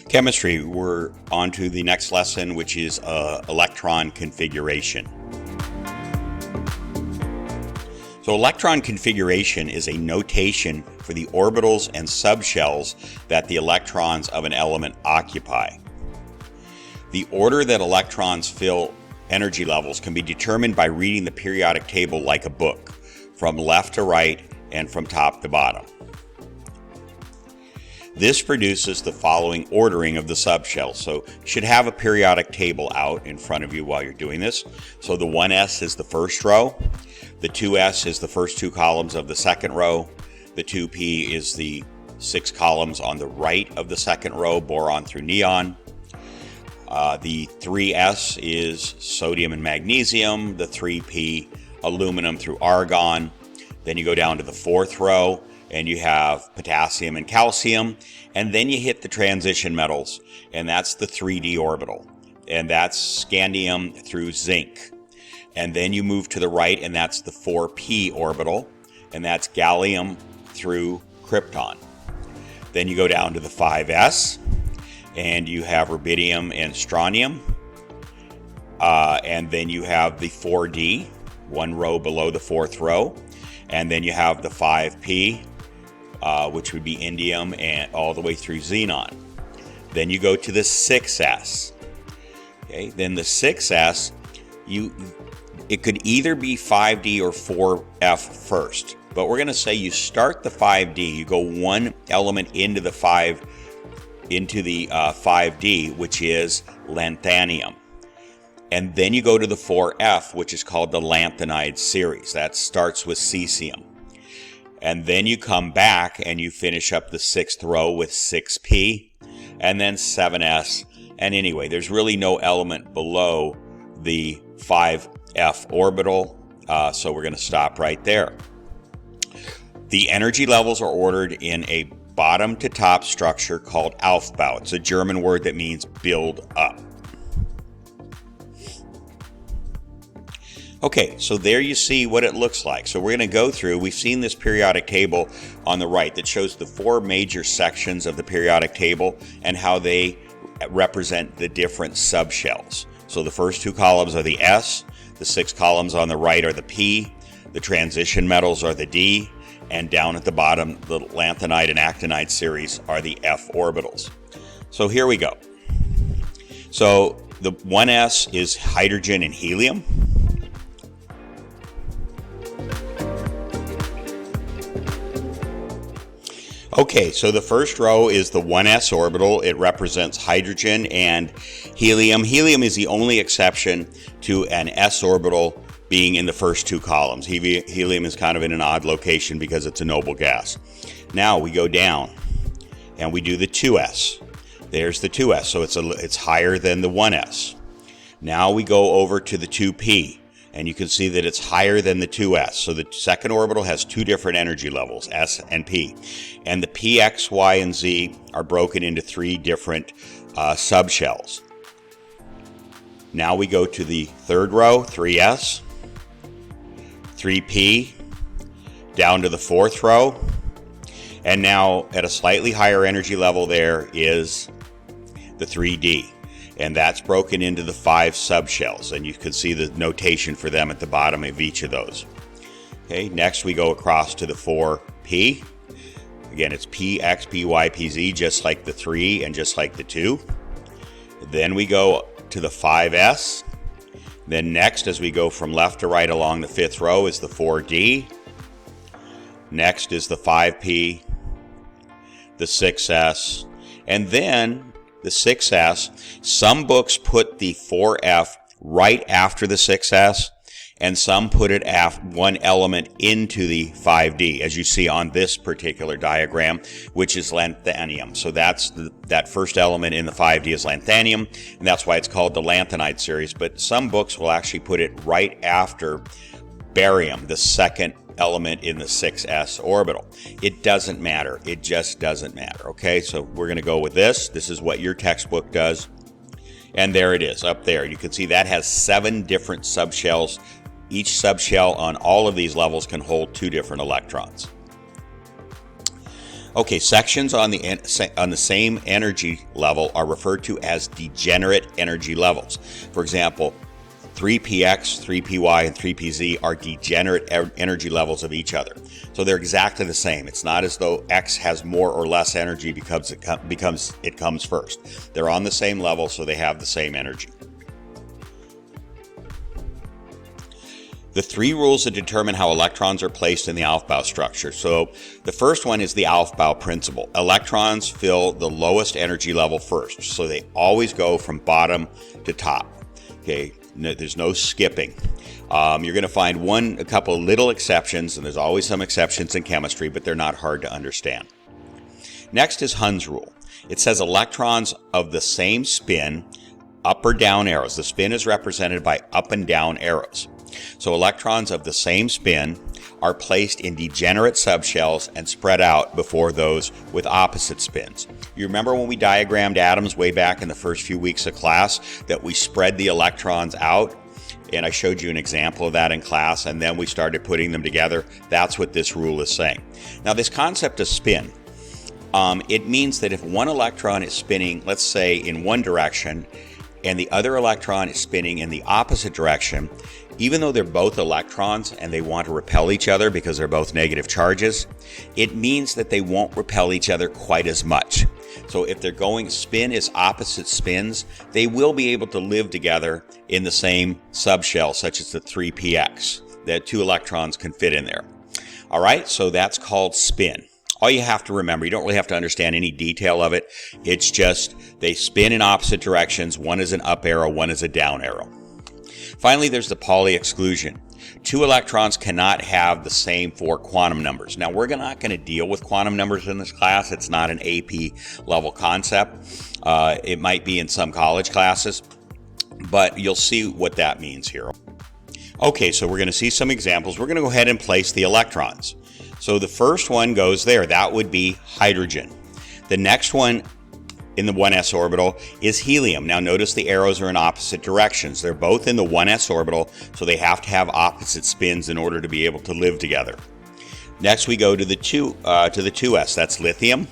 Chemistry, we're on to the next lesson, which is electron configuration. So electron configuration is a notation for the orbitals and subshells that the electrons of an element occupy. The order that electrons fill energy levels can be determined by reading the periodic table like a book, from left to right and from top to bottom. This produces the following ordering of the subshells. So you should have a periodic table out in front of you while you're doing this. So the 1s is the first row, the 2s is the first two columns of the second row, the 2p is the 6 columns on the right of the second row, boron through neon. The 3s is sodium and magnesium, the 3p aluminum through argon. Then you go down to the fourth row and you have potassium and calcium, and then you hit the transition metals, and that's the 3d orbital, and that's scandium through zinc. And then you move to the right, and that's the 4p orbital, and that's gallium through krypton. Then you go down to the 5s, and you have rubidium and strontium, and then you have the 4d, one row below the fourth row, and then you have the 5p, which would be indium, and all the way through xenon. Then you go to the 6s. Okay, then the 6s, it could either be 5d or 4f first, but we're going to say you start the 5d, you go one element into the 5d, which is lanthanium. And then you go to the 4f, which is called the lanthanide series. That starts with cesium. And then you come back and you finish up the sixth row with 6p, and then 7s. And anyway, there's really no element below the 5f orbital, so we're going to stop right there. The energy levels are ordered in a bottom to top structure called Aufbau. It's a German word that means build up. Okay, so there you see what it looks like. So we're going to go through, we've seen this periodic table on the right that shows the four major sections of the periodic table and how they represent the different subshells. So the first two columns are the S, the 6 columns on the right are the P, the transition metals are the D, and down at the bottom, the lanthanide and actinide series are the F orbitals. So here we go. So the 1s is hydrogen and helium. Okay, so the first row is the 1s orbital. It represents hydrogen and helium. Helium is the only exception to an s orbital being in the first two columns. Helium is kind of in an odd location because it's a noble gas. Now we go down and we do the 2s. There's the 2s, so it's higher than the 1s. Now we go over to the 2p. And you can see that it's higher than the 2s. So the second orbital has two different energy levels, s and p. And the p, x, y, and z are broken into three different subshells. Now we go to the third row, 3s, 3p, down to the fourth row. And now at a slightly higher energy level there is the 3d. And that's broken into the 5 subshells, and you can see the notation for them at the bottom of each of those. Okay, next we go across to the 4p. Again, it's p, x, p, y, p, z, just like the 3 and just like the 2. Then we go to the 5s. Then next, as we go from left to right along the 5th row, is the 4d. Next is the 5p, the 6s, and then the 6s. Some books put the 4f right after the 6s, and some put it one element into the 5d, as you see on this particular diagram, which is lanthanium. So that's that first element in the 5d is lanthanium, and that's why it's called the lanthanide series. But some books will actually put it right after barium, the second element in the 6s orbital. It doesn't matter. It just doesn't matter. Okay, so we're going to go with this. This is what your textbook does. And there it is up there. You can see that has 7 different subshells. Each subshell on all of these levels can hold 2 different electrons. Okay, sections on the same energy level are referred to as degenerate energy levels. For example, 3px, 3py, and 3pz are degenerate energy levels of each other. So they're exactly the same. It's not as though x has more or less energy because it comes first. They're on the same level, so they have the same energy. The three rules that determine how electrons are placed in the Aufbau structure. So the first one is the Aufbau principle. Electrons fill the lowest energy level first, so they always go from bottom to top. Okay, there's no skipping. You're going to find a couple of little exceptions, and there's always some exceptions in chemistry, but they're not hard to understand. Next is Hund's rule. It says electrons of the same spin, up or down arrows. The spin is represented by up and down arrows. So electrons of the same spin are placed in degenerate subshells and spread out before those with opposite spins. You remember when we diagrammed atoms way back in the first few weeks of class that we spread the electrons out? And I showed you an example of that in class, and then we started putting them together. That's what this rule is saying. Now, this concept of spin, it means that if one electron is spinning, let's say, in one direction, and the other electron is spinning in the opposite direction, even though they're both electrons and they want to repel each other because they're both negative charges, it means that they won't repel each other quite as much. So if they're going spin is opposite spins, they will be able to live together in the same subshell, such as the 3px. That two electrons can fit in there. All right, so that's called spin. All you have to remember, you don't really have to understand any detail of it. It's just they spin in opposite directions. One is an up arrow, one is a down arrow. Finally, there's the Pauli exclusion. Two electrons cannot have the same four quantum numbers. Now, we're not going to deal with quantum numbers in this class. It's not an AP level concept. It might be in some college classes, but you'll see what that means here. Okay, so we're going to see some examples. We're going to go ahead and place the electrons. So the first one goes there. That would be hydrogen. The next one in the 1s orbital is helium. Now notice the arrows are in opposite directions. They're both in the 1s orbital, so they have to have opposite spins in order to be able to live together. Next we go to the 2s. That's lithium,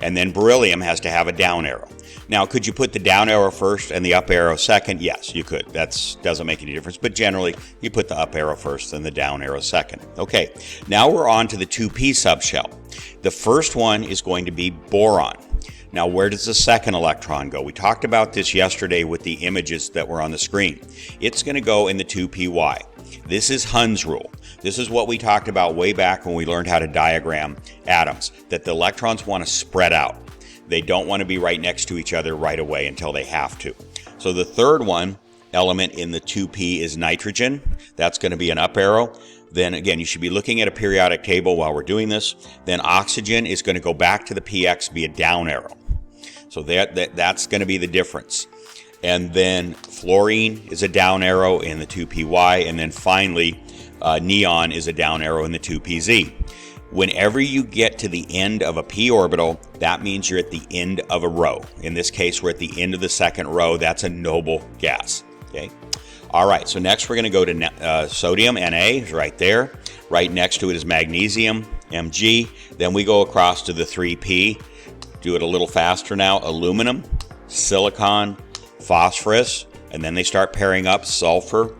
and then beryllium has to have a down arrow. Now, could you put the down arrow first and the up arrow second? Yes, you could. That doesn't make any difference, but generally you put the up arrow first and the down arrow second. Okay, now we're on to the 2p subshell. The first one is going to be boron. Now, where does the second electron go? We talked about this yesterday with the images that were on the screen. It's going to go in the 2py. This is Hund's rule. This is what we talked about way back when we learned how to diagram atoms, that the electrons want to spread out. They don't want to be right next to each other right away until they have to. So the third element in the 2p is nitrogen. That's going to be an up arrow. Then again, you should be looking at a periodic table while we're doing this. Then oxygen is going to go back to the px, be a down arrow. So that's going to be the difference. And then fluorine is a down arrow in the 2py. And then finally, neon is a down arrow in the 2pz. Whenever you get to the end of a p orbital, that means you're at the end of a row. In this case, we're at the end of the second row. That's a noble gas. Okay. All right, so next we're going to go to sodium, Na is right there. Right next to it is magnesium, Mg. Then we go across to the 3p. Do it a little faster now. Aluminum, silicon, phosphorus, and then they start pairing up sulfur,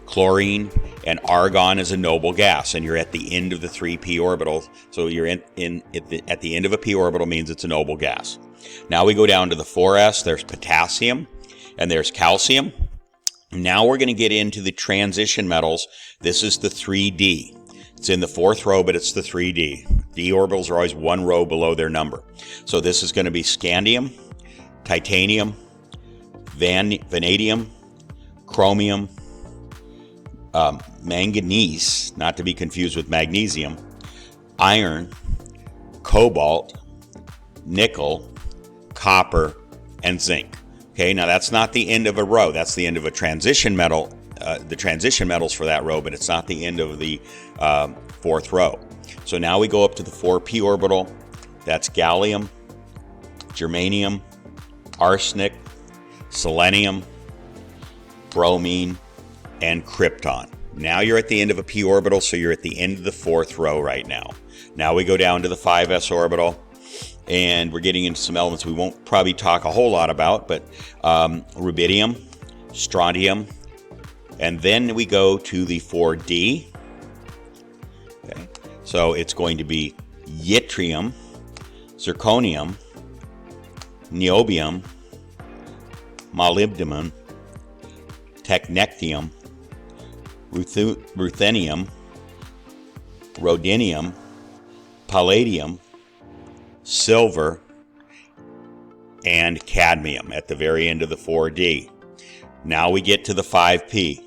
chlorine, and argon is a noble gas, and you're at the end of the 3p orbital. So you're at the end of a p orbital means it's a noble gas. Now we go down to the 4s. There's potassium, and there's calcium. Now we're going to get into the transition metals. This is the 3d. It's in the fourth row, but it's the 3d. D orbitals are always one row below their number. So this is going to be scandium, titanium, vanadium, chromium, manganese, not to be confused with magnesium, iron, cobalt, nickel, copper, and zinc. Okay, now that's not the end of a row. That's the end of a transition metal, the transition metals for that row, but it's not the end of the fourth row. So now we go up to the 4p orbital. That's gallium, germanium, arsenic, selenium, bromine, and krypton. Now you're at the end of a p orbital, so you're at the end of the fourth row right now. Now we go down to the 5s orbital. and we're getting into some elements we won't probably talk a whole lot about, but rubidium, strontium, and then we go to the 4D. Okay. So it's going to be yttrium, zirconium, niobium, molybdenum, technetium, ruthenium, rhodium, palladium, silver, and cadmium at the very end of the 4D. Now we get to the 5P,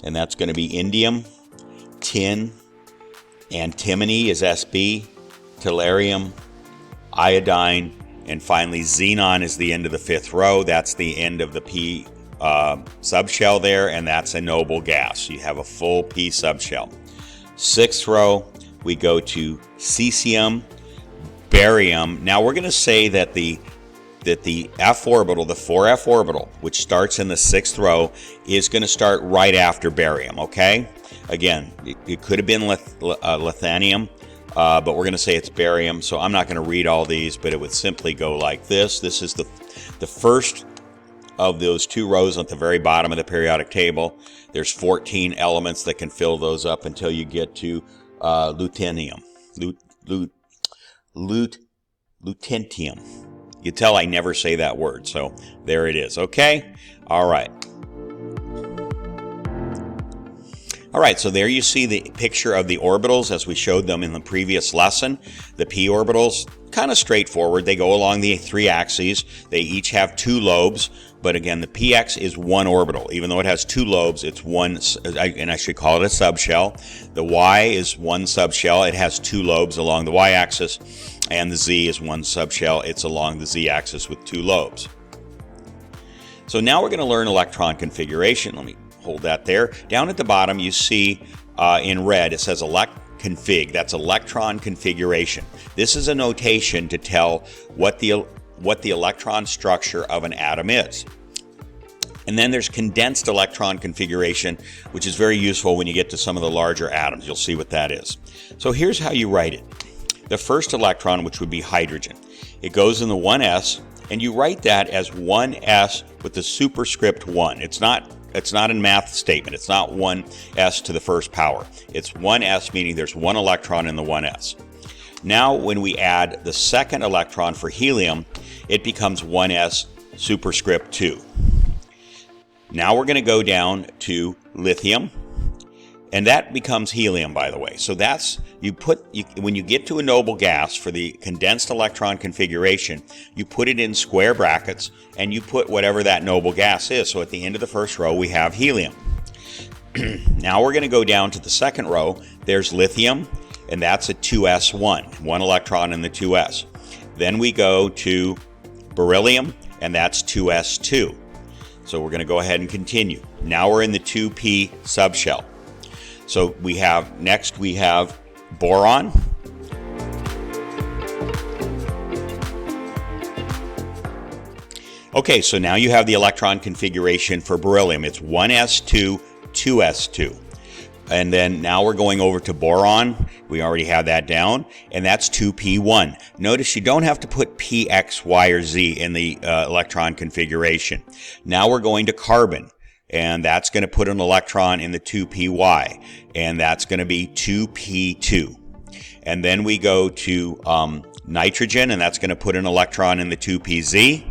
and that's going to be indium, tin, antimony is SB, tellurium, iodine, and finally xenon is the end of the 5th row. That's the end of the P subshell there, and that's a noble gas. You have a full P subshell. 6th row, we go to cesium, barium. Now we're going to say that the F orbital, the 4F orbital, which starts in the 6th row, is going to start right after barium, okay? Again, it could have been lithanium, but we're going to say it's barium, so I'm not going to read all these, but it would simply go like this. This is the first of those 2 rows at the very bottom of the periodic table. There's 14 elements that can fill those up until you get to lutetium. Lutetium. You tell I never say that word, so there it is. Okay? All right. All right, so there you see the picture of the orbitals as we showed them in the previous lesson. The p orbitals, kind of straightforward. They go along the 3 axes. They each have 2 lobes, but again, the px is 1 orbital. Even though it has 2 lobes, it's one, and I should call it a subshell. The y is 1 subshell. It has 2 lobes along the y-axis, and the z is 1 subshell. It's along the z-axis with 2 lobes. So now we're going to learn electron configuration. Let me hold that there. Down at the bottom, you see in red, it says Elec Config. That's electron configuration. This is a notation to tell what the electron structure of an atom is. And then there's condensed electron configuration, which is very useful when you get to some of the larger atoms. You'll see what that is. So here's how you write it. The first electron, which would be hydrogen, it goes in the 1s, and you write that as 1s with the superscript 1. It's not a math statement. It's not 1s to the first power. It's 1s, meaning there's 1 electron in the 1s. Now, when we add the second electron for helium, it becomes 1s superscript 2. Now we're going to go down to lithium, and that becomes helium, by the way. So that's, when you get to a noble gas for the condensed electron configuration, you put it in square brackets, and you put whatever that noble gas is. So at the end of the first row, we have helium. Now we're going to go down to the second row. There's lithium, and that's a 2s1, 1 electron in the 2s. Then we go to beryllium, and that's 2s2. So we're going to go ahead and continue. Now we're in the 2p subshell. So next we have boron. Okay, so now you have the electron configuration for beryllium. It's 1s2, 2s2. And then now we're going over to boron. We already have that down, and that's 2p1. Notice you don't have to put p, x, y, or z in the electron configuration. Now we're going to carbon, and that's going to put an electron in the 2py, and that's going to be 2p2. And then we go to nitrogen, and that's going to put an electron in the 2pz,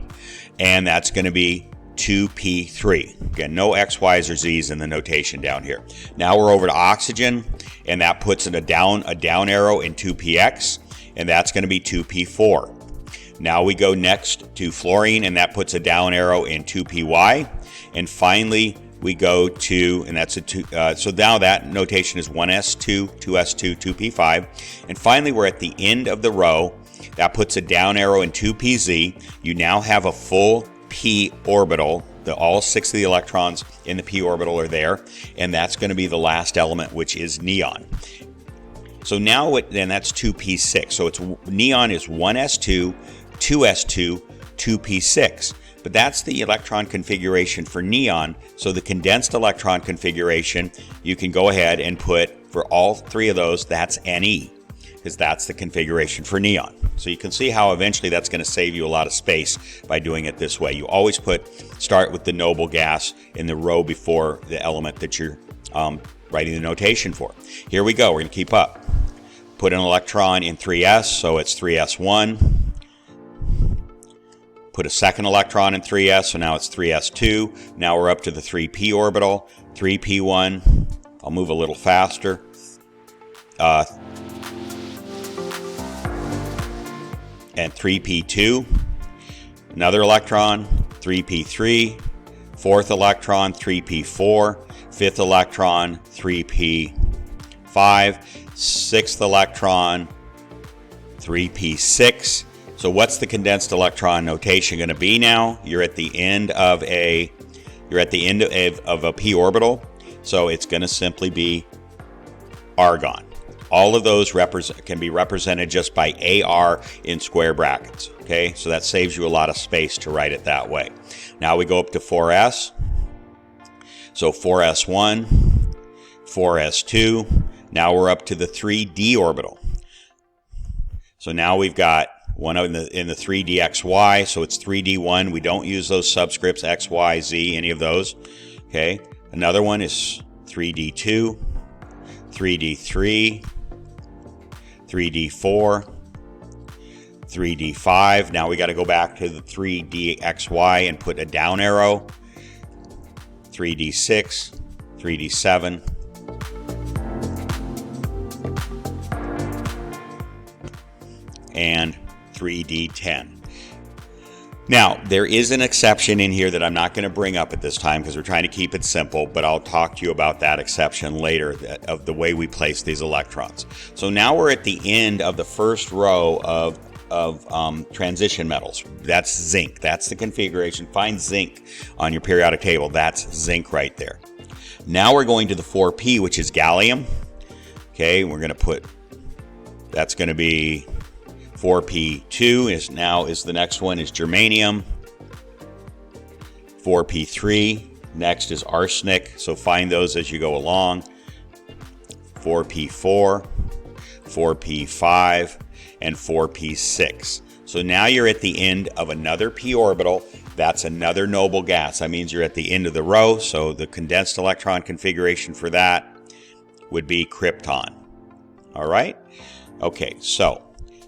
and that's going to be 2p3. Again, no x, y's, or z's in the notation down here. Now we're over to oxygen, and that puts in a down arrow in 2px, and that's going to be 2p4. Now we go next to fluorine, and that puts a down arrow in 2py. And finally, we go to, and that's a 2, so now that notation is 1s2, 2s2, 2p5. And finally, we're at the end of the row. That puts a down arrow in 2pz. You now have a full p orbital. All 6 of the electrons in the p orbital are there, and that's going to be the last element, which is neon. So now, then that's 2p6. So it's neon is 1s2, 2s2, 2p6. But that's the electron configuration for neon. So the condensed electron configuration, you can go ahead and put, for all 3 of those, that's Ne. because that's the configuration for neon. So you can see how eventually that's going to save you a lot of space by doing it this way. You always start with the noble gas in the row before the element that you're writing the notation for. Here we go. We're going to keep up. Put an electron in 3s, so it's 3s1. Put a second electron in 3s, so now it's 3s2. Now we're up to the 3p orbital, 3p1. I'll move a little faster. And 3p2. Another electron, 3p3. Fourth electron, 3p4. Fifth electron, 3p5. Sixth electron, 3p6. So what's the condensed electron notation going to be now? You're at the end of a p orbital, so it's going to simply be argon. All of those can be represented just by AR in square brackets. Okay, so that saves you a lot of space to write it that way. Now we go up to 4s. So 4s1, 4s2. Now we're up to the 3d orbital. So now we've got one in the 3dxy, so it's 3d1. We don't use those subscripts x, y, z, any of those. Okay, another one is 3d2, 3d3, 3d4, 3d5. Now we got to go back to the 3dxy and put a down arrow. 3d6, 3d7. And 3d10. Now, there is an exception in here that I'm not going to bring up at this time because we're trying to keep it simple, but I'll talk to you about that exception later of the way we place these electrons. So now we're at the end of the first row of transition metals. That's zinc. That's the configuration. Find zinc on your periodic table. That's zinc right there. Now we're going to the 4p, which is gallium. Okay, we're going to put, that's going to be 4p2 is the next one is germanium. 4p3, next is arsenic, so find those as you go along. 4p4, 4p5, and 4p6. So now you're at the end of another p orbital. That's another noble gas. That means you're at the end of the row, so the condensed electron configuration for that would be krypton. All right? Okay, so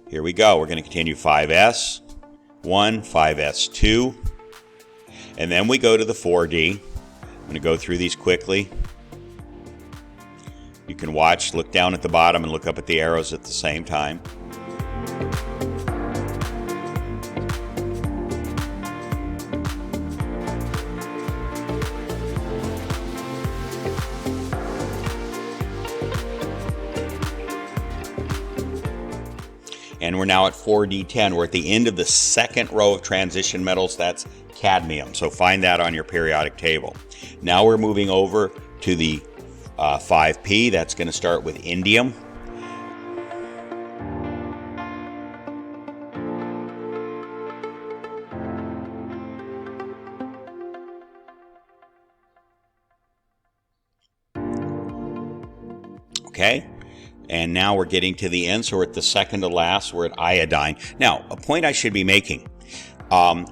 here we go. We're going to continue 5s1, 5s2, and then we go to the 4d. I'm going to go through these quickly. You can watch, look down at the bottom, and look up at the arrows at the same time. And we're now at 4d10. We're at the end of the second row of transition metals. That's cadmium. So find that on your periodic table. Now we're moving over to the 5p. That's going to start with indium. Okay. And now we're getting to the end, so we're at the second to last. We're at iodine. Now, a point I should be making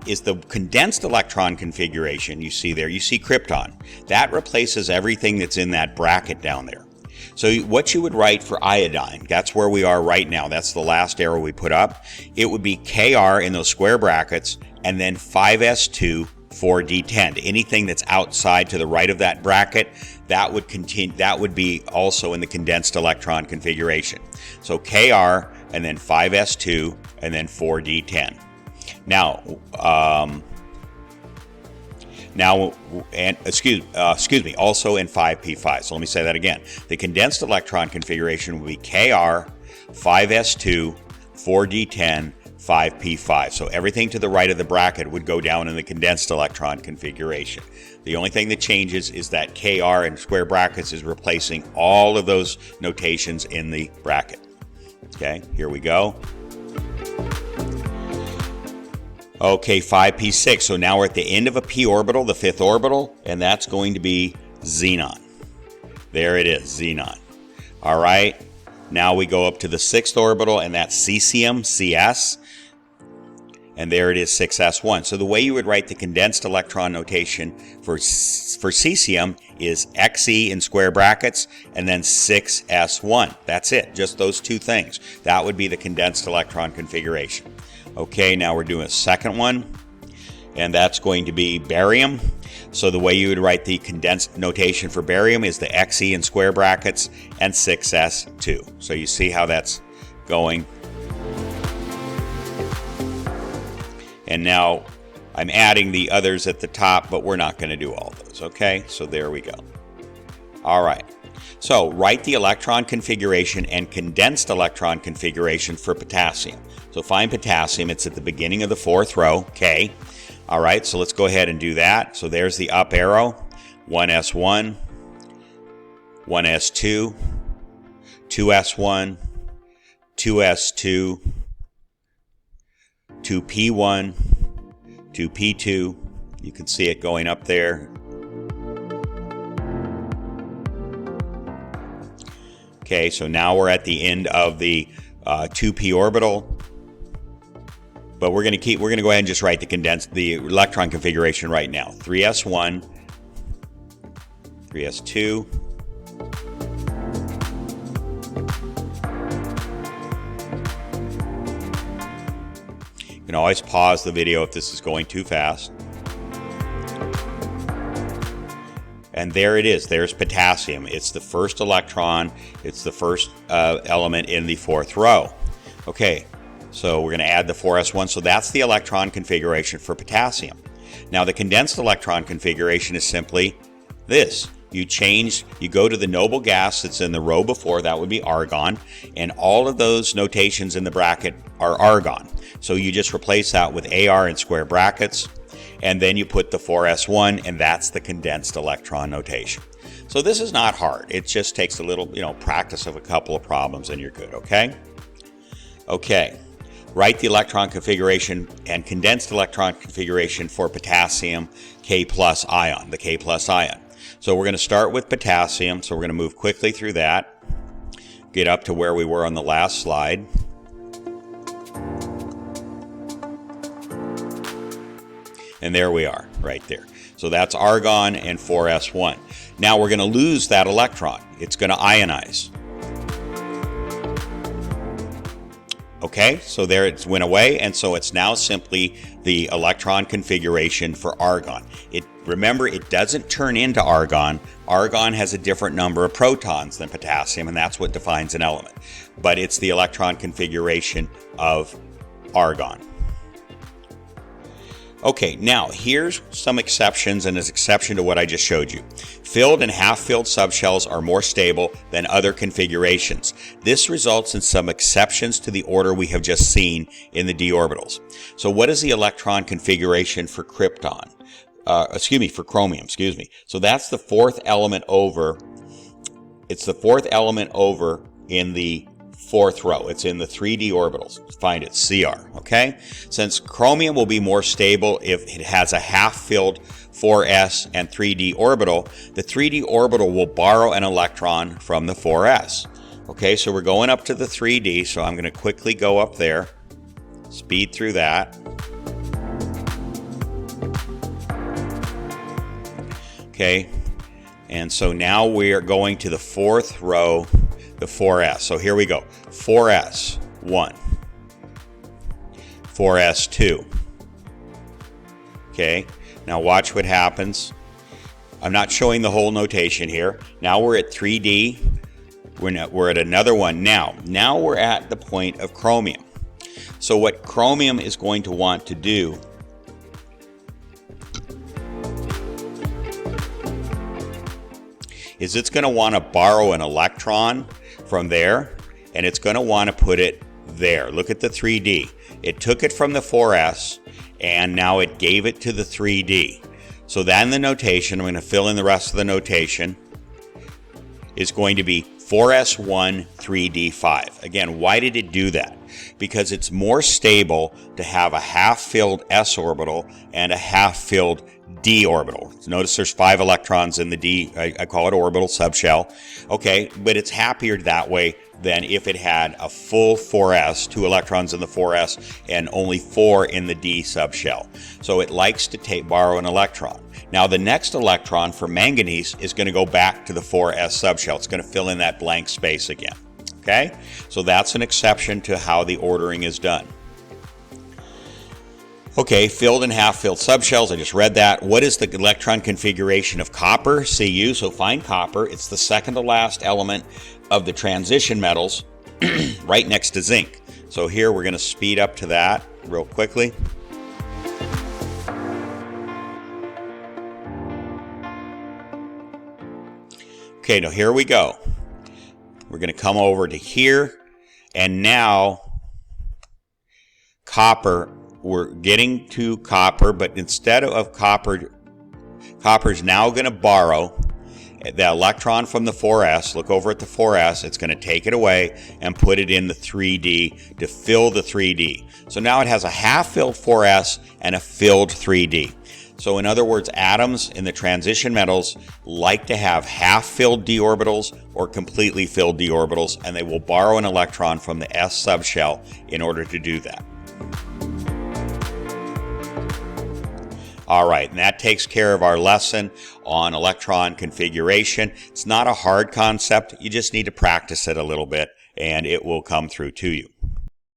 is the condensed electron configuration you see there. You see krypton. That replaces everything that's in that bracket down there. So what you would write for iodine, that's where we are right now. That's the last arrow we put up. It would be Kr in those square brackets, and then 5s2, 4d10. Anything that's outside to the right of that bracket, that would continue. That would be also in the condensed electron configuration. So Kr and then 5s2 and then 4d10. Now, excuse me, also in 5p5. So let me say that again. The condensed electron configuration would be Kr, 5s2, 4d10, 5p5. So everything to the right of the bracket would go down in the condensed electron configuration. The only thing that changes is that Kr in square brackets is replacing all of those notations in the bracket. Okay, here we go. Okay, 5p6. So now we're at the end of a p orbital, the fifth orbital, and that's going to be xenon. There it is, xenon. All right. Now we go up to the 6th orbital, and that's cesium, CS. And there it is, 6s1. So the way you would write the condensed electron notation for cesium is Xe in square brackets and then 6s1. That's it, just those two things. That would be the condensed electron configuration. Okay, now we're doing a second one, and that's going to be barium. So the way you would write the condensed notation for barium is the Xe in square brackets and 6s2. So you see how that's going. And now I'm adding the others at the top, but we're not going to do all those, okay? So there we go. All right. So write the electron configuration and condensed electron configuration for potassium. So find potassium. It's at the beginning of the 4th row, K. All right, so let's go ahead and do that. So there's the up arrow, 1s1, 1s2, 2s1, 2s2, 2p1, 2p2. You can see it going up there. Okay, so now we're at the end of the 2p orbital. But we're going to go ahead and just write the electron configuration right now. 3s1, 3s2, you can always pause the video if this is going too fast. And there it is. There's potassium. It's the first electron. It's the first element in the 4th row. Okay. So we're going to add the 4s1. So that's the electron configuration for potassium. Now the condensed electron configuration is simply this. You go to the noble gas that's in the row before, that would be argon, and all of those notations in the bracket are argon. So you just replace that with Ar in square brackets, and then you put the 4s1, and that's the condensed electron notation. So this is not hard. It just takes a little, practice of a couple of problems, and you're good, okay? Okay. Write the electron configuration and condensed electron configuration for potassium K+ ion, the K+ ion. So we're going to start with potassium, so we're going to move quickly through that, get up to where we were on the last slide. And there we are, right there. So that's argon and 4s1. Now we're going to lose that electron. It's going to ionize. Okay, so there it went away, and so it's now simply the electron configuration for argon. Remember, it doesn't turn into argon. Argon has a different number of protons than potassium, and that's what defines an element. But it's the electron configuration of argon. Okay, now here's some exceptions, and an exception to what I just showed you. Filled and half-filled subshells are more stable than other configurations. This results in some exceptions to the order we have just seen in the d orbitals. So what is the electron configuration for krypton? For chromium, So that's the 4th element over. It's the 4th element over in the 4th row. It's in the 3d orbitals. Find it, Cr, okay? Since chromium will be more stable if it has a half-filled 4s and 3d orbital, the 3d orbital will borrow an electron from the 4s. Okay, so we're going up to the 3d, so I'm going to quickly go up there, speed through that. Okay, and so now we're going to the 4th row, the 4s. So here we go. 4s1, 4s2. Okay, now watch what happens. I'm not showing the whole notation here. Now we're at 3D. We're at another one now. Now we're at the point of chromium. So what chromium is going to want to do is it's going to want to borrow an electron from there, and it's going to want to put it there. Look at the 3D. It took it from the 4s, and now it gave it to the 3D. So then the notation, I'm going to fill in the rest of the notation, is going to be 4s1 3d5. Again, why did it do that? Because it's more stable to have a half-filled s orbital and a half-filled d orbital. Notice there's 5 electrons in the d, I call it orbital subshell. Okay, but it's happier that way than if it had a full 4s, 2 electrons in the 4s, and only 4 in the d subshell. So it likes to borrow an electron. Now the next electron for manganese is going to go back to the 4s subshell. It's going to fill in that blank space again. Okay, so that's an exception to how the ordering is done. Okay, filled and half-filled subshells, I just read that. What is the electron configuration of copper, Cu? So find copper. It's the second to last element of the transition metals, right next to zinc. So here we're going to speed up to that real quickly. Okay, now here we go. We're going to come over to here, and now copper, we're getting to copper, but instead of copper, copper's now going to borrow the electron from the 4s. Look over at the 4s. It's going to take it away and put it in the 3d to fill the 3d. So now it has a half-filled 4s and a filled 3d. So in other words, atoms in the transition metals like to have half-filled d orbitals or completely filled d orbitals, and they will borrow an electron from the s subshell in order to do that. All right, and that takes care of our lesson on electron configuration. It's not a hard concept. You just need to practice it a little bit, and it will come through to you.